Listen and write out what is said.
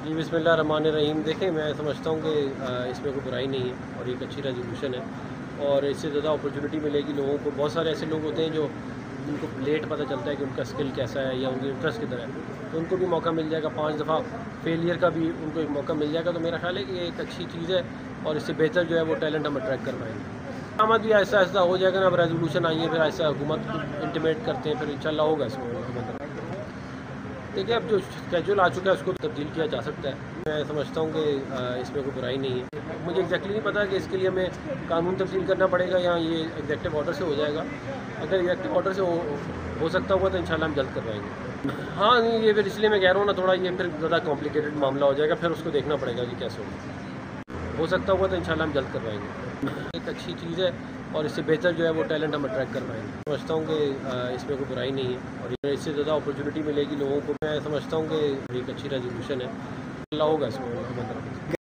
जी बिस्मिल्लाहिर्रहमानिर्रहीम। देखें, मैं समझता हूँ कि इसमें कोई बुराई नहीं है और एक अच्छी रेजोल्यूशन है और इससे ज़्यादा अपॉर्चुनिटी मिलेगी लोगों को। बहुत सारे ऐसे लोग होते हैं जो जिनको लेट पता चलता है कि उनका स्किल कैसा है या उनकी इंटरेस्ट किधर है, तो उनको भी मौका मिल जाएगा। 5 दफ़ा फेलियर का भी उनको एक मौका मिल जाएगा। तो मेरा ख्याल है कि ये एक अच्छी चीज़ है और इससे बेहतर जो है वो टैलेंट हम अट्रैक्ट कर पाएंगे। आमद भी ऐसा ऐसा हो जाएगा ना। अब रेजोल्यूशन आई है, फिर ऐसा हुकूमत इंटीमेट करते हैं, फिर इंशाल्लाह होगा इसको। देखिए, अब जो स्केड्यूल आ चुका है उसको तब्दील किया जा सकता है। मैं समझता हूँ कि इसमें कोई बुराई नहीं है। मुझे एग्जैक्टली नहीं पता कि इसके लिए हमें कानून तब्दील करना पड़ेगा या ये एग्जेक्टिव ऑर्डर से हो जाएगा। अगर एग्जेक्टिव ऑर्डर से हो सकता होगा तो इंशाल्लाह हम जल्द करवाएंगे। हाँ नहीं, ये फिर इसलिए मैं कह रहा हूँ ना, थोड़ा ये फिर ज़्यादा कॉम्प्लिकेटेड मामला हो जाएगा, फिर उसको देखना पड़ेगा कि कैसे हो सकता होगा तो इंशाल्लाह हम जल्द करवाएंगे। एक अच्छी चीज़ है और इससे बेहतर जो है वो टैलेंट हम अट्रैक्ट कर पाएंगे। समझता हूँ कि इसमें कोई बुराई नहीं है और इससे ज़्यादा अपॉर्चुनिटी मिलेगी लोगों को। मैं समझता हूँ कि एक अच्छी रेजोल्यूशन है। अल्लाह होगा इसको।